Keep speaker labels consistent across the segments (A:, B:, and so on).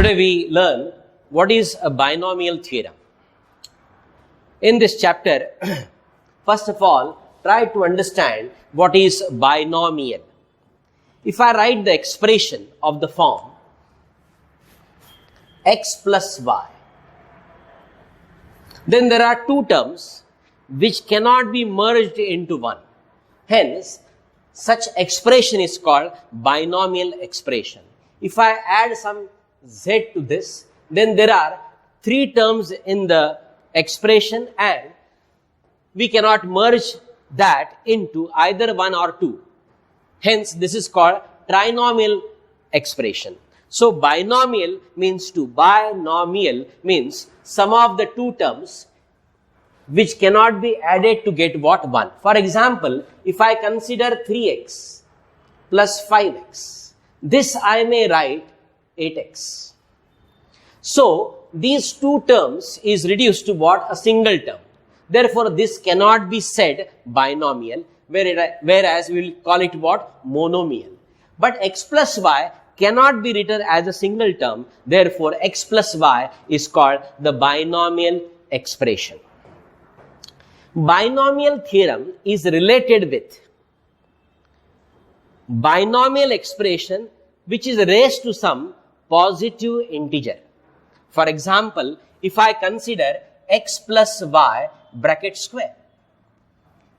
A: Today we learn what is a binomial theorem. In this chapter, first of all, try to understand what is binomial. If I write the expression of the form x plus y, then there are two terms which cannot be merged into one. Hence, such expression is called binomial expression. If I add some z to this, then there are three terms in the expression and we cannot merge that into either one or two. Hence, this is called trinomial expression. So, binomial means two. Binomial means sum of the two terms which cannot be added to get what? One. For example, if I consider 3x plus 5x, this I may write 8x. So, these two terms is reduced to what? A single term. Therefore, this cannot be said binomial, whereas we will call it what? Monomial. But x plus y cannot be written as a single term. Therefore, x plus y is called the binomial expression. Binomial theorem is related with binomial expression which is raised to some positive integer. For example, if I consider x plus y bracket square,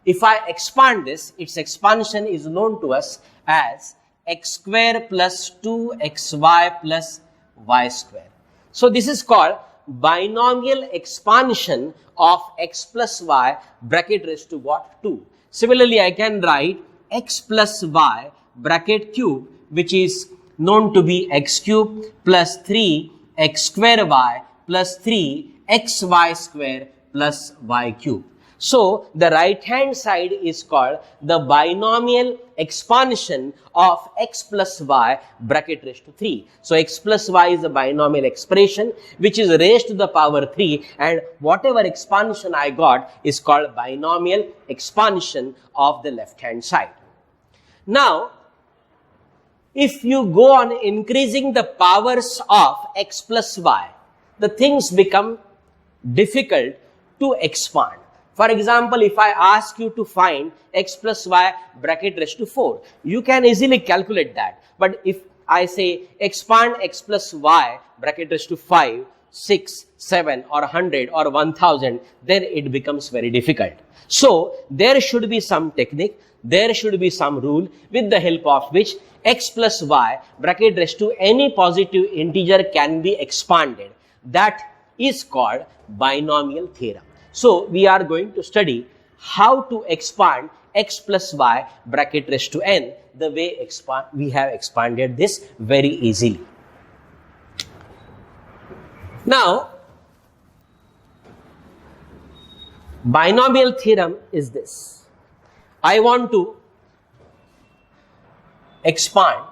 A: if I expand this, its expansion is known to us as x square plus 2xy plus y square. So, this is called binomial expansion of x plus y bracket raised to what? 2. Similarly, I can write x plus y bracket cube, which is known to be x cube plus 3x square y plus 3xy square plus y cube. So, the right hand side is called the binomial expansion of x plus y bracket raised to 3. So, x plus y is a binomial expression which is raised to the power 3 and whatever expansion I got is called binomial expansion of the left hand side. Now, if you go on increasing the powers of x plus y, the things become difficult to expand. For example, if I ask you to find x plus y bracket raised to 4, you can easily calculate that. But if I say expand x plus y bracket raised to 5, 6, 7 or 100 or 1000, then it becomes very difficult. So, there should be some technique, there should be some rule with the help of which x plus y bracket raised to any positive integer can be expanded. That is called binomial theorem. So, we are going to study how to expand x plus y bracket raised to n the way we have expanded this very easily. Now, binomial theorem is this. I want to expand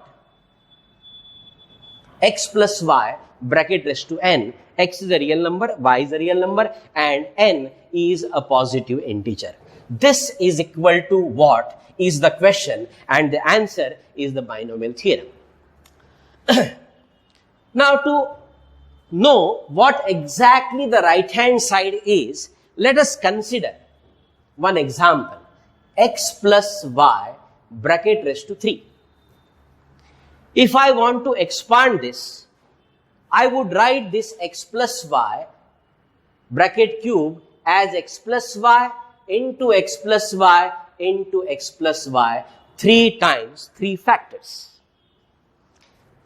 A: x plus y bracket raised to n. X is a real number, y is a real number and n is a positive integer. This is equal to what is the question and the answer is the binomial theorem. Now, to know what exactly the right hand side is, let us consider one example, x plus y bracket raised to 3. If I want to expand this, I would write this x plus y bracket cube as x plus y into x plus y into x plus y 3 times 3 factors.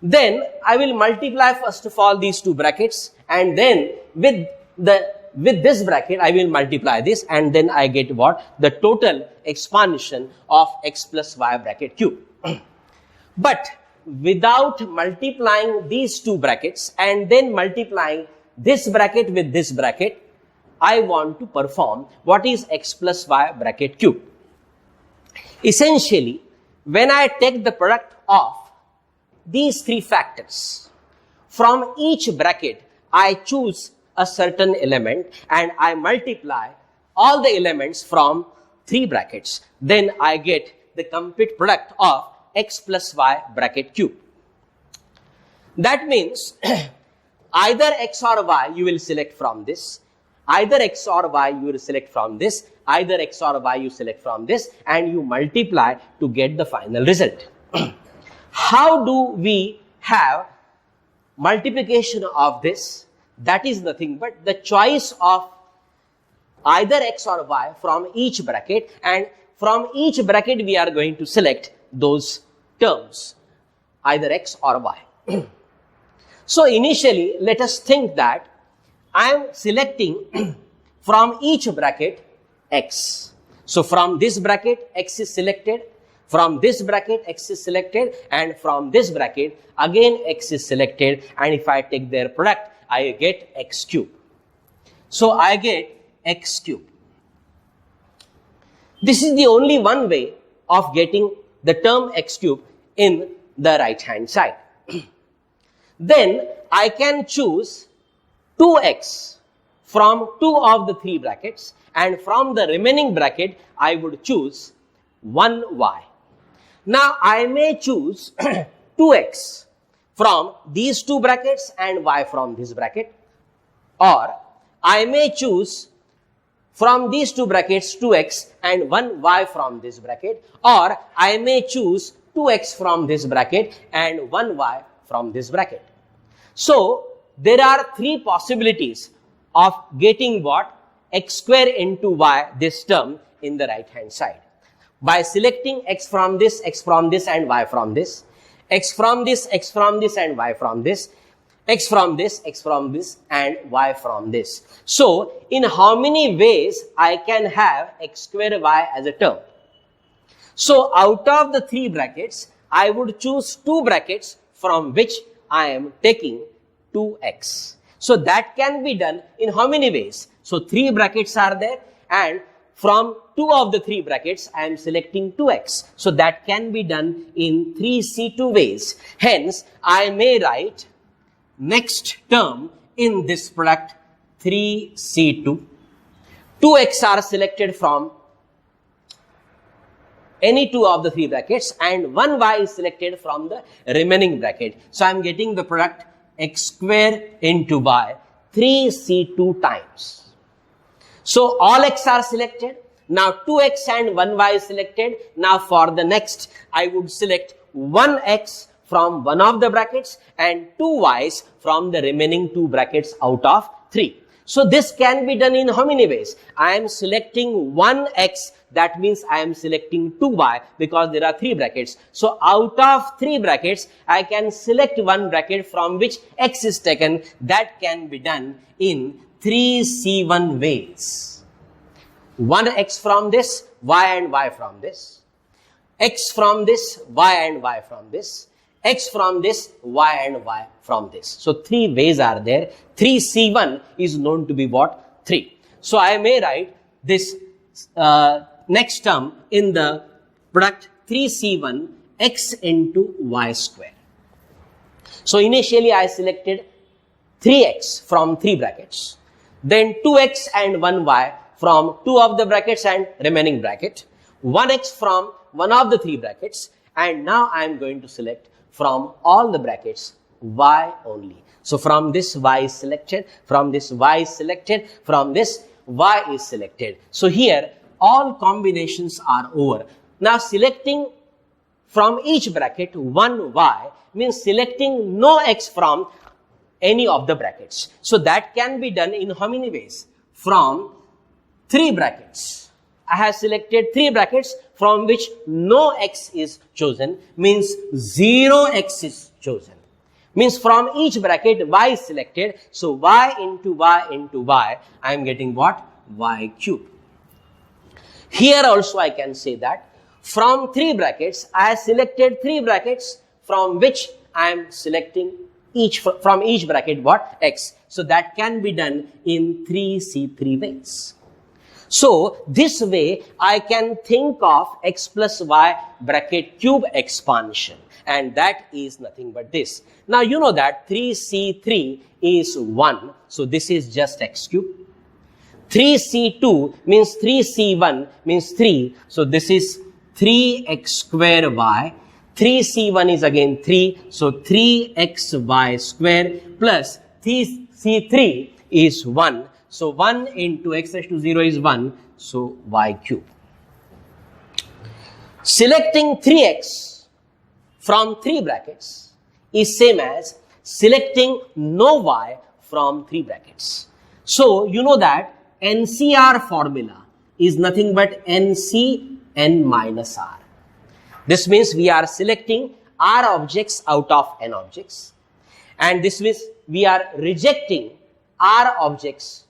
A: Then I will multiply first of all these two brackets and then with this bracket I will multiply this and then I get what? The total expansion of x plus y bracket cube. But without multiplying these two brackets and then multiplying this bracket with this bracket, I want to perform what is x plus y bracket cube. Essentially, when I take the product of these 3 factors, from each bracket I choose a certain element and I multiply all the elements from 3 brackets. Then I get the complete product of x plus y bracket cube. That means either x or y you will select from this, either x or y you will select from this, either x or y you select from this, and you multiply to get the final result. How do we have multiplication of this? That is nothing but the choice of either x or y from each bracket, and from each bracket we are going to select those terms, either x or y. So initially let us think that I am selecting from each bracket x. So from this bracket x is selected, from this bracket x is selected, and from this bracket again x is selected, and if I take their product I get x cube. So I get x cube. This is the only one way of getting the term x cube in the right hand side. Then I can choose 2x from two of the three brackets, and from the remaining bracket I would choose 1y. Now I may choose 2x from these two brackets and y from this bracket, or I may choose from these two brackets 2x and 1y from this bracket, or I may choose 2x from this bracket and 1y from this bracket. So there are three possibilities of getting what? X square into y, this term in the right hand side. By selecting x from this, and y from this, x from this, and y from this, x from this, and y from this. So in how many ways I can have x square y as a term? So out of the three brackets, I would choose two brackets from which I am taking 2x. So that can be done in how many ways? So three brackets are there, and from two of the three brackets I am selecting 2x. So that can be done in 3C2 ways. Hence I may write next term in this product 3C2. 2x are selected from any two of the three brackets, and 1y is selected from the remaining bracket. So I am getting the product x square into y 3C2 times. So all x are selected. Now 2x and 1y is selected. Now for the next, I would select 1x from one of the brackets and 2y's from the remaining two brackets out of 3. So this can be done in how many ways? I am selecting 1x, that means I am selecting 2y because there are three brackets. So out of three brackets, I can select one bracket from which x is taken. That can be done in 3C1 ways. 1x from this, y and y from this, x from this, y and y from this, x from this, y and y from this. So three ways are there. 3C1 is known to be what? 3. So I may write this next term in the product 3C1 x into y square. So initially I selected 3x from three brackets, then 2x and 1y from two of the brackets and remaining bracket, 1x from one of the three brackets, and now I am going to select from all the brackets y only. So from this y is selected, from this y is selected, from this y is selected. So here all combinations are over. Now selecting from each bracket 1y means selecting no x from any of the brackets. So that can be done in how many ways? From three brackets. I have selected three brackets from which no x is chosen, means 0x is chosen. Means from each bracket y is selected, so y into y into y, I am getting what? Y cube. Here also I can say that from three brackets, I have selected three brackets from which I am selecting from each bracket what? X. So that can be done in 3C3 ways. So this way I can think of x plus y bracket cube expansion, and that is nothing but this. Now you know that 3C3 is 1, so this is just x cube. 3C2 means 3C1 means 3, so this is 3x square y. 3C1 is again 3, so 3xy square plus C3 is 1. So 1 into x raised to 0 is 1. So y cube. Selecting 3x from 3 brackets is same as selecting no y from 3 brackets. So you know that NCR formula is nothing but NC n minus r. This means we are selecting r objects out of n objects, and this means we are rejecting r objects,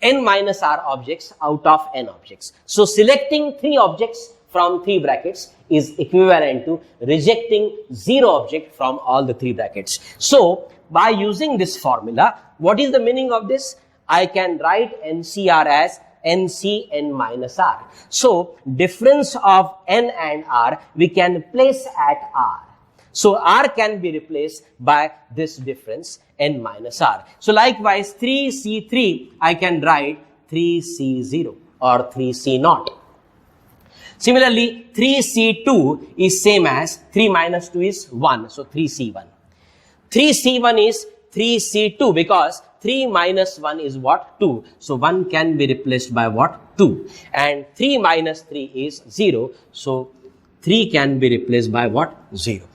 A: n minus r objects out of n objects. So selecting 3 objects from 3 brackets is equivalent to rejecting 0 object from all the 3 brackets. So by using this formula, what is the meaning of this? I can write NCR as NC n minus r. So difference of n and r we can place at r. So r can be replaced by this difference n minus r. So likewise 3C3 I can write 3C0 or 3C0. Similarly 3C2 is same as 3 minus 2 is 1. So 3C1. 3C1 is 3C2 because 3 minus 1 is what? 2. So 1 can be replaced by what? 2. And 3 minus 3 is 0. So 3 can be replaced by what? 0.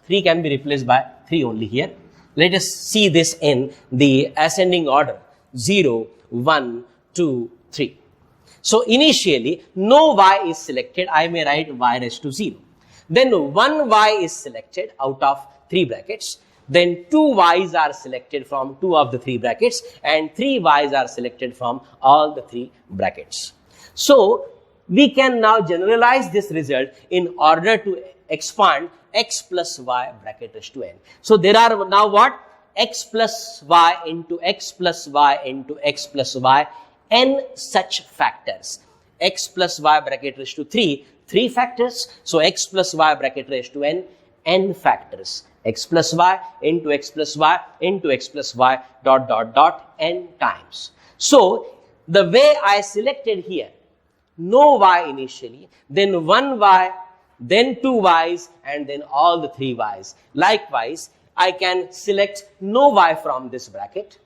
A: 3 can be replaced by 3 only here. Let us see this in the ascending order. 0, 1, 2, 3. So initially no y is selected. I may write y raised to 0. Then 1 y is selected out of 3 brackets. Then 2 y's are selected from 2 of the 3 brackets, and 3 y's are selected from all the 3 brackets. So we can now generalize this result in order to expand x plus y bracket raised to n. So there are now what? X plus y into x plus y into x plus y, n such factors. X plus y bracket raised to 3 factors. So x plus y bracket raised to n factors. X plus y into x plus y into x plus y dot dot dot n times. So the way I selected here, no y initially, then 1 y, then 2 y's, and then all the 3 y's. Likewise, I can select no y from this bracket,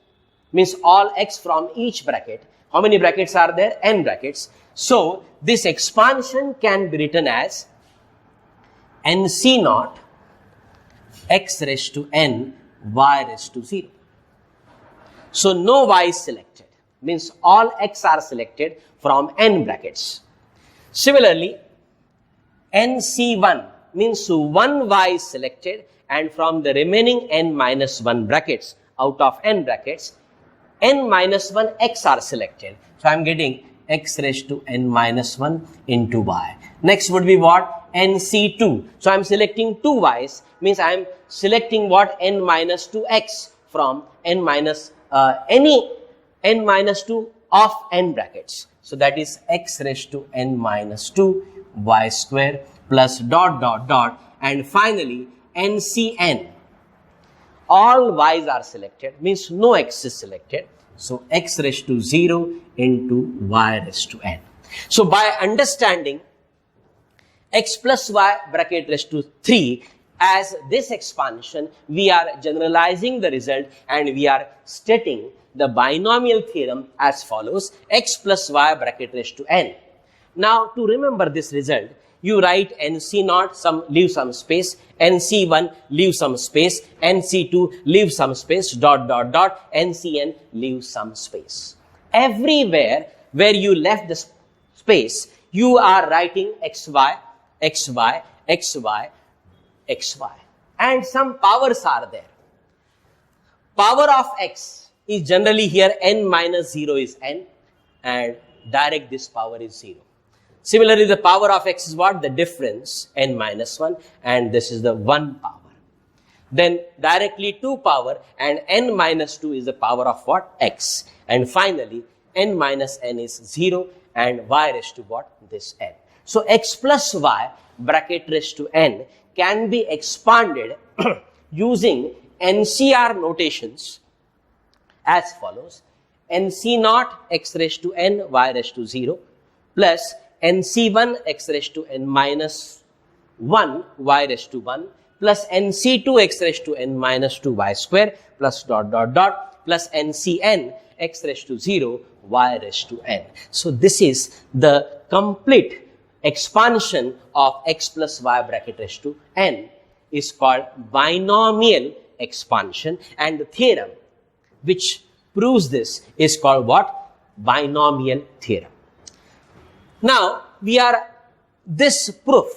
A: means all x from each bracket. How many brackets are there? N brackets. So this expansion can be written as NC naught x raised to n y raised to 0. So no y is selected, means all x are selected from n brackets. Similarly, NC1 means 1 y is selected, and from the remaining n minus 1 brackets out of n brackets, n minus 1 x are selected. So I am getting x raised to n minus 1 into y. Next would be what? NC2. So I am selecting 2 y's, means I am selecting what? N minus 2x from n minus any n minus 2 of n brackets. So that is x raised to n minus 2 y square plus dot dot dot, and finally NCN. All y's are selected, means no x is selected. So x raised to 0 into y raised to n. So by understanding x plus y bracket raised to 3 as this expansion, we are generalizing the result and we are stating the binomial theorem as follows: x plus y bracket raised to n. Now to remember this result, you write NC naught, leave some space, NC1 leave some space, NC2 leave some space, dot dot dot, NCN leave some space. Everywhere where you left the space, you are writing xy, xy, xy, xy, and some powers are there. Power of x is generally here n minus 0 is n, and direct this power is 0. Similarly, the power of x is what? The difference, n minus 1, and this is the 1 power. Then directly 2 power, and n minus 2 is the power of what? X. And finally, n minus n is 0, and y raised to what? This n. So x plus y bracket raised to n can be expanded using NCR notations as follows: NC naught x raised to n y raised to 0 plus NC1 x raised to n minus 1 y raised to 1 plus nc2 x raised to n minus 2 y square plus dot dot dot plus ncn x raised to 0 y raised to n. So this is the complete expansion of x plus y bracket raised to n is called binomial expansion, and the theorem which proves this is called what? Binomial theorem. Now this proof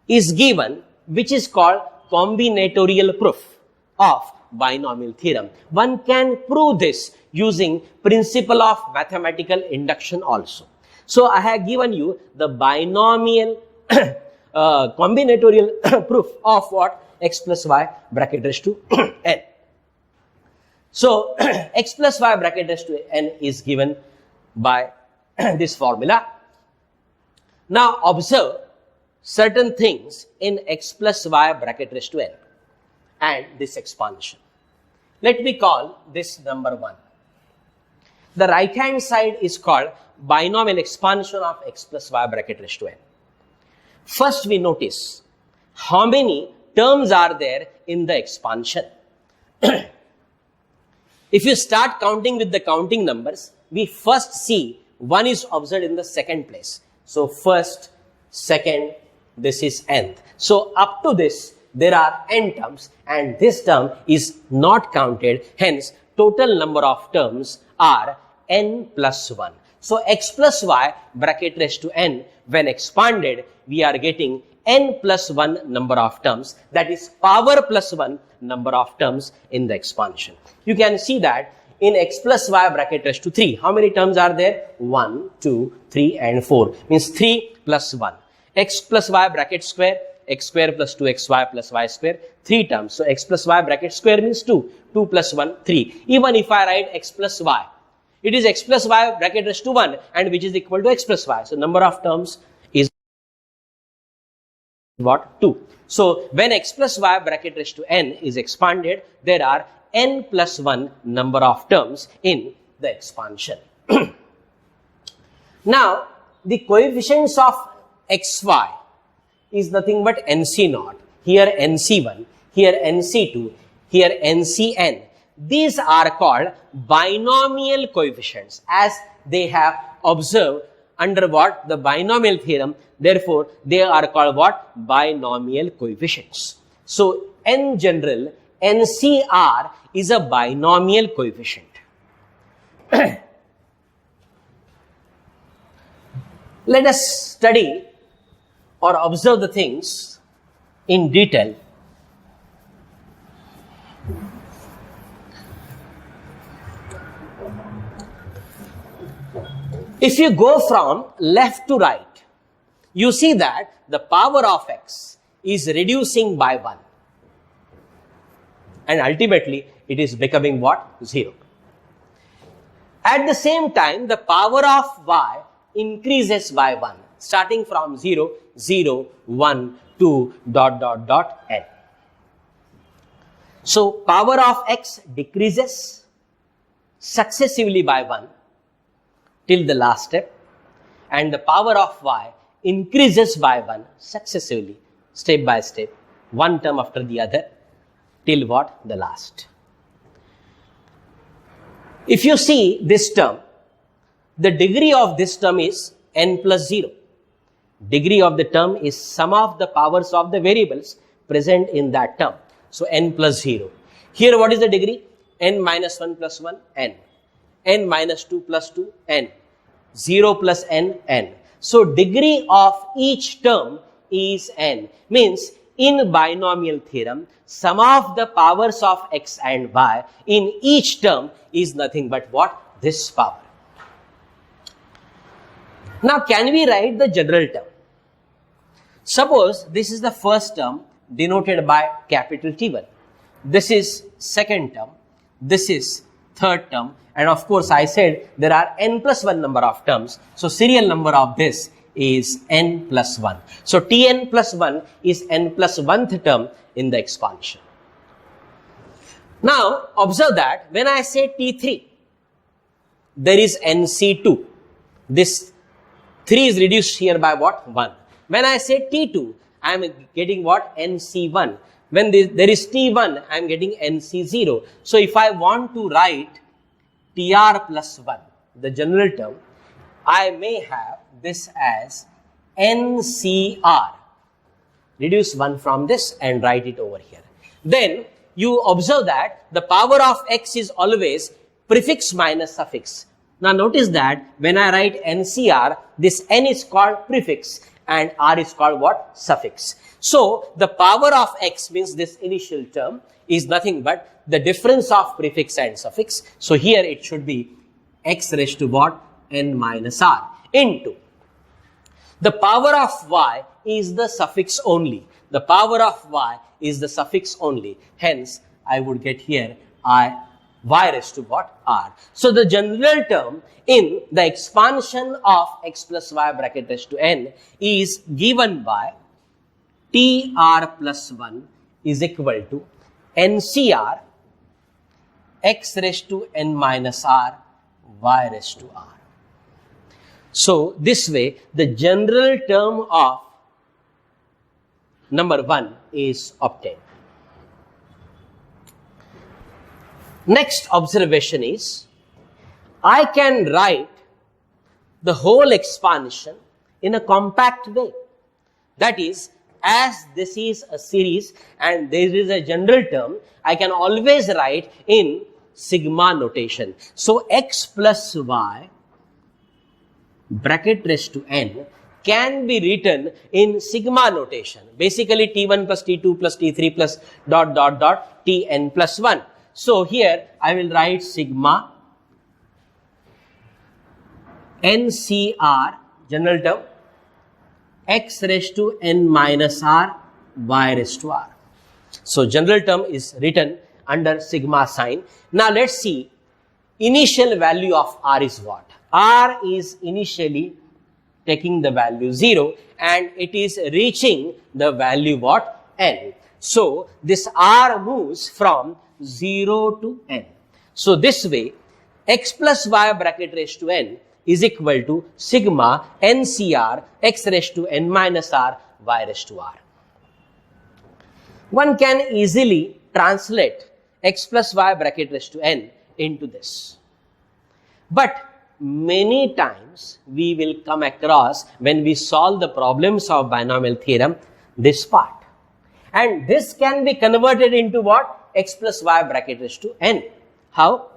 A: is given which is called combinatorial proof of binomial theorem. One can prove this using principle of mathematical induction also. So I have given you the binomial combinatorial proof of what? X plus y bracket raised to n. So x plus y bracket raised to n is given by this formula. Now observe certain things in x plus y bracket raised to n and this expansion. Let me call this number 1. The right hand side is called binomial expansion of x plus y bracket raised to n. First we notice how many terms are there in the expansion. If you start counting with the counting numbers, we first see 1 is observed in the second place. So first, second, this is nth. So up to this, there are n terms and this term is not counted. Hence, total number of terms are n plus 1. So x plus y bracket raised to n, when expanded, we are getting n plus 1 number of terms, that is power plus 1 number of terms in the expansion. You can see that in x plus y bracket raised to 3, how many terms are there? 1, 2, 3 and 4, means 3 plus 1. X plus y bracket square, x square plus 2xy plus y square, 3 terms. So x plus y bracket square means 2, 2 plus 1, 3. Even if I write x plus y, it is x plus y bracket raised to 1 and which is equal to x plus y. So number of terms is what? 2. So when x plus y bracket raised to n is expanded, there are n plus 1 number of terms in the expansion. Now the coefficients of xy is nothing but nc0, here nc1, here nc2, here ncn. These are called binomial coefficients as they have observed under what? The binomial theorem. Therefore, they are called what? Binomial coefficients. So, in general, NCR is a binomial coefficient. Let us study or observe the things in detail. If you go from left to right, you see that the power of x is reducing by 1. And ultimately, it is becoming what? 0. At the same time, the power of y increases by 1. Starting from 0, 0, 1, 2, dot, dot, dot, n. So, power of x decreases successively by 1 till the last step, and the power of y increases by 1 successively, step by step, one term after the other, till what? The last. If you see this term, the degree of this term is n plus 0. Degree of the term is sum of the powers of the variables present in that term. So n plus 0. Here what is the degree? N minus 1 plus 1, n. N minus 2 plus 2, n. 0 plus n, n. So degree of each term is n. Means in binomial theorem, sum of the powers of x and y in each term is nothing but what? This power. Now can we write the general term? Suppose this is the first term denoted by capital T1. This is second term. This is third term. And of course, I said there are n plus 1 number of terms. So serial number of this is n plus 1. So Tn plus 1 is n plus 1th term in the expansion. Now observe that when I say T3, there is NC2. This 3 is reduced here by what? 1. When I say T2, I am getting what? NC1. When there is T1, I am getting NC0. So if I want to write TR plus 1, the general term, I may have this as NCR. Reduce 1 from this and write it over here. Then you observe that the power of x is always prefix minus suffix. Now notice that when I write NCR, this N is called prefix and R is called what? Suffix. So the power of x means this initial term is nothing but the difference of prefix and suffix. So here it should be x raised to what? N minus R into the power of y is the suffix only. The power of y is the suffix only. Hence, I would get here y raised to what? R. So the general term in the expansion of x plus y bracket raised to n is given by TR plus 1 is equal to NCR x raised to n minus R y raised to R. So this way the general term of number 1 is obtained. Next observation is, I can write the whole expansion in a compact way. That is, as this is a series and there is a general term, I can always write in sigma notation. So x plus y bracket raised to n can be written in sigma notation. Basically T1 plus T2 plus T3 plus dot dot dot Tn plus 1. So here I will write sigma NCR general term x raised to n minus r y raised to r. So general term is written under sigma sign. Now let's see initial value of r is what? R is initially taking the value 0 and it is reaching the value what? N. So this r moves from 0 to n. So this way x plus y bracket raised to n is equal to sigma NCR x raised to n minus r y raised to r. One can easily translate x plus y bracket raised to n into this. But many times we will come across when we solve the problems of binomial theorem this part. And this can be converted into what? X plus y bracket raised to n. How?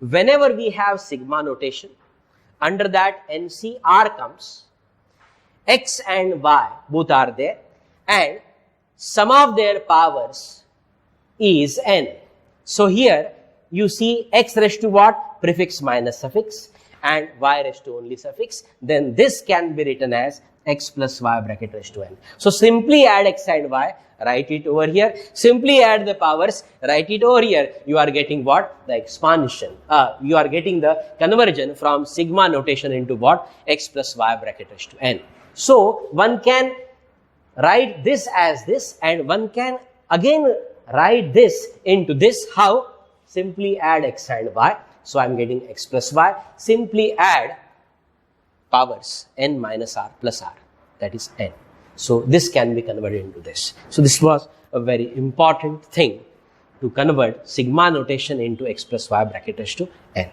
A: Whenever we have sigma notation, under that NCR comes, x and y both are there and sum of their powers is n. So here you see x raised to what? Prefix minus suffix and y raised to only suffix. Then this can be written as x plus y bracket raised to n. So simply add x and y, write it over here. Simply add the powers, write it over here. You are getting what? The expansion. You are getting the conversion from sigma notation into what? X plus y bracket raised to n. So one can write this as this and one can again write this into this. How? Simply add x and y. So I am getting x plus y. Simply add powers n minus r plus r, that is n. So this can be converted into this. So this was a very important thing to convert sigma notation into x plus y bracket raised to n.